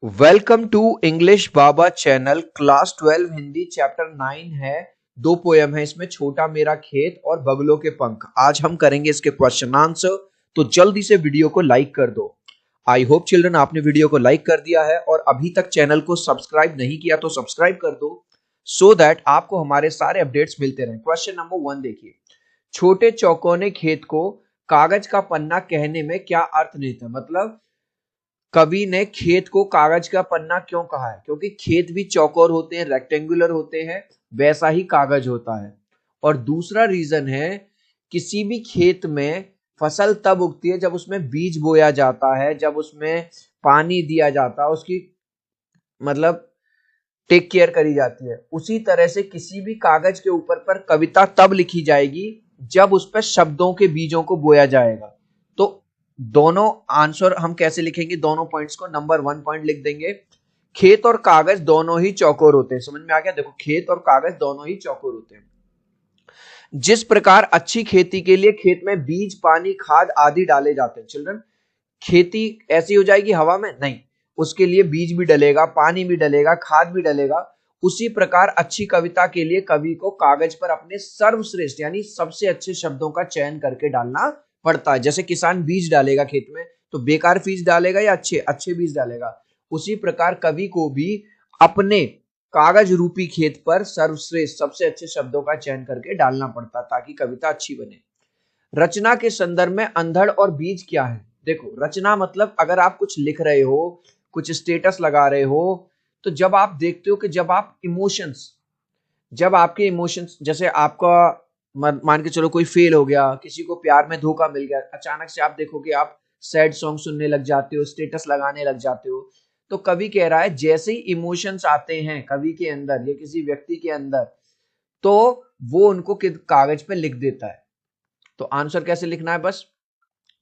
Welcome to English Baba channel. Class 12 Hindi chapter 9 है। दो poem है इसमें, छोटा मेरा खेत और बगलों के पंख। आज हम करेंगे इसके क्वेश्चन आंसर, तो जल्दी से वीडियो को लाइक कर दो। आई होप चिल्ड्रन आपने वीडियो को लाइक कर दिया है और अभी तक चैनल को सब्सक्राइब नहीं किया तो सब्सक्राइब कर दो, सो दैट आपको हमारे सारे अपडेट्स मिलते रहें। क्वेश्चन नंबर 1 देखिए, छोटे चौकोने खेत को कागज का पन्ना कहने में क्या अर्थ निहित है। मतलब कवि ने खेत को कागज का पन्ना क्यों कहा है, क्योंकि खेत भी चौकोर होते हैं, रेक्टेंगुलर होते हैं, वैसा ही कागज होता है। और दूसरा रीजन है, किसी भी खेत में फसल तब उगती है जब उसमें बीज बोया जाता है, जब उसमें पानी दिया जाता है, उसकी मतलब टेक केयर करी जाती है। उसी तरह से किसी भी कागज के ऊपर पर कविता तब लिखी जाएगी जब उस पर शब्दों के बीजों को बोया जाएगा। तो दोनों आंसर हम कैसे लिखेंगे, दोनों पॉइंट्स को नंबर 1 पॉइंट लिख देंगे। खेत और कागज दोनों ही चौकोर होते हैं। समझ में आ गया? देखो, खेत और कागज दोनों ही चौकोर होते हैं। जिस प्रकार अच्छी खेती के लिए खेत में बीज, पानी, खाद आदि डाले जाते हैं। चिल्ड्रन, खेती ऐसी हो जाएगी हवा में? नहीं, उसके लिए बीज भी डलेगा, पानी भी डलेगा, खाद भी डलेगा। उसी प्रकार अच्छी कविता के लिए कवि को कागज पर अपने सर्वश्रेष्ठ यानी सबसे अच्छे शब्दों का चयन करके डालना पड़ता है। जैसे किसान बीज डालेगा खेत में, तो बेकार बीज डालेगा या अच्छे अच्छे बीज डालेगा। उसी प्रकार कवि को भी अपने कागज रूपी खेत पर सर्वश्रेष्ठ सबसे अच्छे शब्दों का चयन करके डालना पड़ता ताकि कविता अच्छी बने। रचना के संदर्भ में अंधड़ और बीज क्या है? देखो, रचना मतलब अगर आप कुछ लिख रहे हो, कुछ स्टेटस लगा रहे हो, तो जब आप देखते हो कि जब आपके इमोशंस, जैसे आपका मान के चलो कोई फेल हो गया, किसी को प्यार में धोखा मिल गया, अचानक से आप देखोगे आप सैड सॉन्ग सुनने लग जाते हो, स्टेटस लगाने लग जाते हो। तो कवि कह रहा है जैसे ही इमोशंस आते हैं कवि के अंदर या किसी व्यक्ति के अंदर, तो वो उनको कागज पे लिख देता है। तो आंसर कैसे लिखना है? बस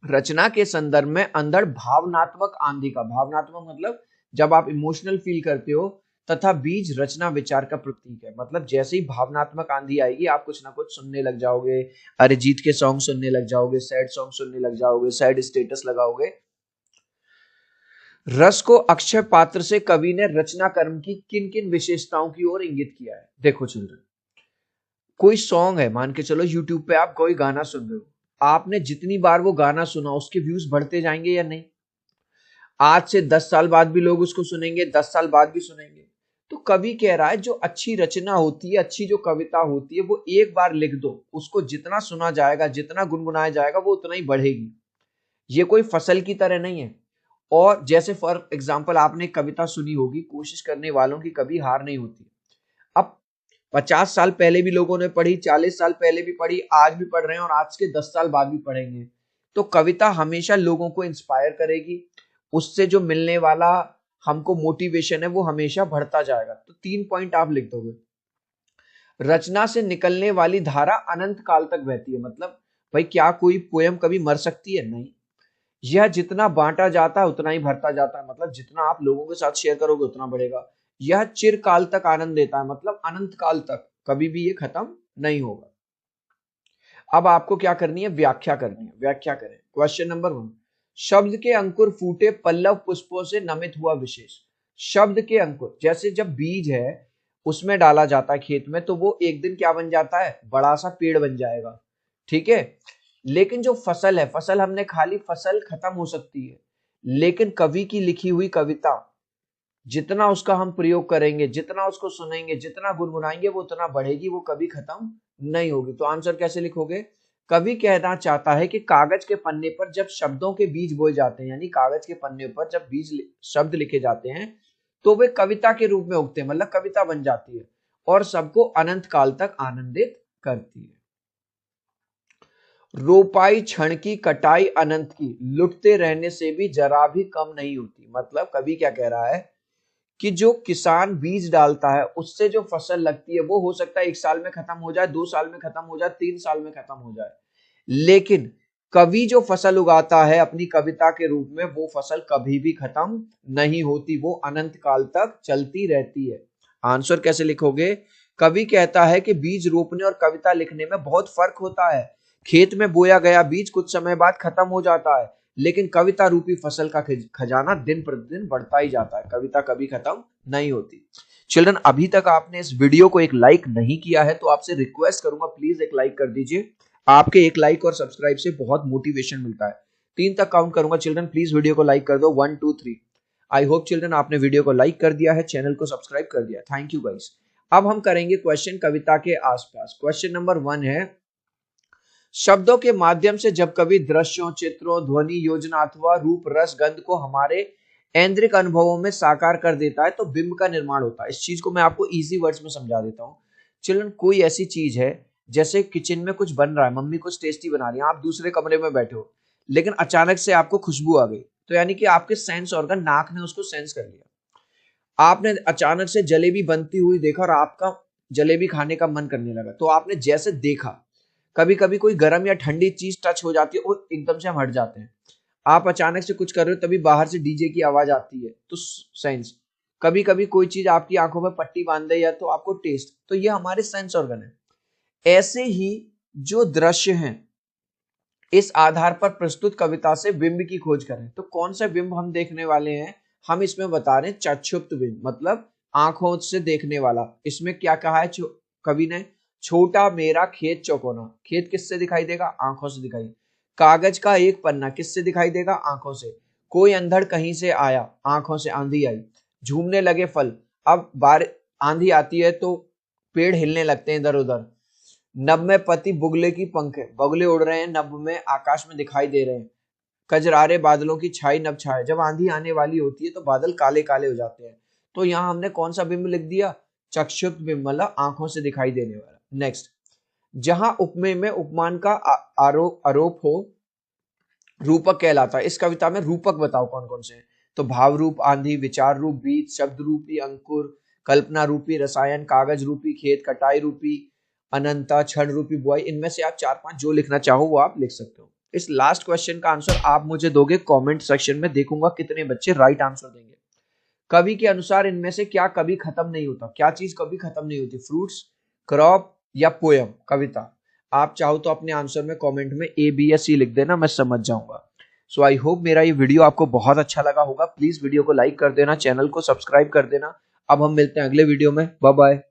रचना के संदर्भ में अंधड़ भावनात्मक आंधी का, भावनात्मक मतलब जब आप इमोशनल फील करते हो, तथा बीज रचना विचार का प्रतीक है। मतलब जैसे ही भावनात्मक आंधी आएगी आप कुछ ना कुछ सुनने लग जाओगे, अरिजीत के सॉन्ग सुनने लग जाओगे, सैड सॉन्ग सुनने लग जाओगे, सैड स्टेटस लगाओगे। रस को अक्षय पात्र से कवि ने रचना कर्म की किन किन विशेषताओं की ओर इंगित किया है। देखो चिल्ड्रन, कोई सॉन्ग है, मान के चलो यूट्यूब पे आप कोई गाना सुन रहे हो, आपने जितनी बार वो गाना सुना उसके व्यूज बढ़ते जाएंगे या नहीं? आज से 10 साल बाद भी लोग उसको सुनेंगे, 10 साल बाद भी सुनेंगे। तो कवि कह रहा है जो अच्छी रचना होती है, अच्छी जो कविता होती है, वो एक बार लिख दो, उसको जितना सुना जाएगा, जितना गुनगुनाया जाएगा, वो उतना ही बढ़ेगी। ये कोई फसल की तरह नहीं है। और जैसे फॉर एग्जाम्पल आपने कविता सुनी होगी, कोशिश करने वालों की कभी हार नहीं होती। अब 50 साल पहले भी लोगों ने पढ़ी, 40 साल पहले भी पढ़ी, आज भी पढ़ रहे हैं और आज के 10 साल बाद भी पढ़ेंगे। तो कविता हमेशा लोगों को इंस्पायर करेगी, उससे जो मिलने वाला हमको मोटिवेशन है वो हमेशा बढ़ता जाएगा। तो 3 पॉइंट आप लिख दोगे। रचना से निकलने वाली धारा अनंत काल तक बहती है। मतलब भाई, क्या कोई पोयम कभी मर सकती है? नहीं। यह जितना बांटा जाता है उतना ही भरता जाता है। मतलब जितना आप लोगों के साथ शेयर करोगे उतना बढ़ेगा। यह चिरकाल तक आनंद देता है, मतलब अनंत काल तक, कभी भी ये खत्म नहीं होगा। अब आपको क्या करनी है? व्याख्या करनी है। व्याख्या करें। क्वेश्चन नंबर 1, शब्द के अंकुर फूटे पल्लव पुष्पों से नमित हुआ विशेष। शब्द के अंकुर, जैसे जब बीज है उसमें डाला जाता है खेत में, तो वो एक दिन क्या बन जाता है? बड़ा सा पेड़ बन जाएगा। ठीक है। लेकिन जो फसल है, फसल हमने खाली फसल खत्म हो सकती है, लेकिन कवि की लिखी हुई कविता, जितना उसका हम प्रयोग करेंगे, जितना उसको सुनेंगे, जितना गुनगुनाएंगे, वो उतना बढ़ेगी, वो कभी खत्म नहीं होगी। तो आंसर कैसे लिखोगे? कवि कहना चाहता है कि कागज के पन्ने पर जब शब्दों के बीज बोए जाते हैं, यानी कागज के पन्ने पर जब बीज शब्द लिखे जाते हैं, तो वे कविता के रूप में उगते हैं, मतलब कविता बन जाती है और सबको अनंत काल तक आनंदित करती है। रोपाई क्षण की, कटाई अनंत की, लुटते रहने से भी जरा भी कम नहीं होती। मतलब कवि क्या कह रहा है कि जो किसान बीज डालता है उससे जो फसल लगती है वो हो सकता है 1 साल में खत्म हो जाए, 2 साल में खत्म हो जाए, 3 साल में खत्म हो जाए, लेकिन कवि जो फसल उगाता है अपनी कविता के रूप में, वो फसल कभी भी खत्म नहीं होती, वो अनंत काल तक चलती रहती है। आंसर कैसे लिखोगे? कवि कहता है कि बीज रोपने और कविता लिखने में बहुत फर्क होता है। खेत में बोया गया बीज कुछ समय बाद खत्म हो जाता है, लेकिन कविता रूपी फसल का खजाना दिन प्रतिदिन बढ़ता ही जाता है। कविता कभी खत्म नहीं होती। चिल्ड्रन, अभी तक आपने इस वीडियो को एक लाइक नहीं किया है तो आपसे रिक्वेस्ट करूंगा, प्लीज एक लाइक कर दीजिए। आपके एक लाइक और सब्सक्राइब से बहुत मोटिवेशन मिलता है। 3 तक काउंट करूंगा चिल्ड्रन, प्लीज वीडियो को लाइक कर दो। 1 2 3। आई होप चिल्ड्रन आपने वीडियो को लाइक कर दिया है, चैनल को सब्सक्राइब कर दिया। Thank you guys. अब हम करेंगे क्वेश्चन कविता के आसपास। क्वेश्चन नंबर 1 है, शब्दों के माध्यम से जब कवि दृश्यों, चित्रों, ध्वनि, योजना अथवा रूप, रस, गंध को हमारे ऐन्द्रिक अनुभवों में साकार कर देता है तो बिंब का निर्माण होता है। इस चीज को मैं आपको इजी वर्ड्स में समझा देता हूँ। चिल्ड्रन, कोई ऐसी चीज है जैसे किचन में कुछ बन रहा है, मम्मी कुछ टेस्टी बना रही है, आप दूसरे कमरे में बैठे हो, लेकिन अचानक से आपको खुशबू आ गई, तो यानी कि आपके सेंस ऑर्गन नाक ने उसको सेंस कर लिया। आपने अचानक से जलेबी बनती हुई देखा और आपका जलेबी खाने का मन करने लगा, तो आपने जैसे देखा। कभी कभी कोई गर्म या ठंडी चीज टच हो जाती है और एकदम से हम हट जाते हैं। आप अचानक से कुछ कर रहे हो, तभी बाहर से डीजे की आवाज आती है, तो सेंस। कभी कभी कोई चीज आपकी आंखों में पट्टी बांध दे या तो आपको टेस्ट, तो ये हमारे सेंस ऑर्गन है। ऐसे ही जो दृश्य हैं, इस आधार पर प्रस्तुत कविता से बिंब की खोज करें। तो कौन सा बिंब हम देखने वाले हैं, हम इसमें बता रहे हैं चक्षुप्त बिंब, मतलब आंखों से देखने वाला। इसमें क्या कहा है कवि ने, छोटा मेरा खेत चौकोना। खेत किससे दिखाई देगा, आंखों से दिखाई। कागज का एक पन्ना किससे दिखाई देगा, आंखों से। कोई अंधड़ कहीं से आया, आंखों से। आंधी आई, झूमने लगे फल। अब आंधी आती है तो पेड़ हिलने लगते हैं इधर उधर। नभ में पति बुगले की पंख है, बगुले उड़ रहे हैं नभ में, आकाश में दिखाई दे रहे हैं। कजरारे बादलों की छाई नभ छाए, जब आंधी आने वाली होती है तो बादल काले काले हो जाते हैं। तो यहाँ हमने कौन सा बिंब लिख दिया, चक्षुप्त बिंब, मतलब आंखों से दिखाई देने वाला। नेक्स्ट, जहां उपमेय में उपमान का आरोप हो, रूपक कहलाता है। इस कविता में रूपक बताओ कौन कौन से हैं। तो भाव रूप आंधी, विचार रूप बीज, शब्द रूपी अंकुर, कल्पना रूपी रसायन, कागज रूपी खेत, कटाई रूपी अनंता, क्षण रूपी बुआई। इनमें से आप 4-5 जो लिखना चाहो वो आप लिख सकते हो। इस लास्ट क्वेश्चन का आंसर आप मुझे दोगे कमेंट सेक्शन में, देखूंगा कितने बच्चे राइट आंसर देंगे। कवि के अनुसार इनमें से क्या कभी खत्म नहीं होता, क्या चीज कभी खत्म नहीं होती, फ्रूट्स, क्रॉप या पोयम, कविता। आप चाहो तो अपने आंसर में कमेंट में ए बी या सी लिख देना, मैं समझ जाऊंगा। सो आई होप मेरा ये वीडियो आपको बहुत अच्छा लगा होगा। प्लीज वीडियो को लाइक कर देना, चैनल को सब्सक्राइब कर देना। अब हम मिलते हैं अगले वीडियो में। Bye bye.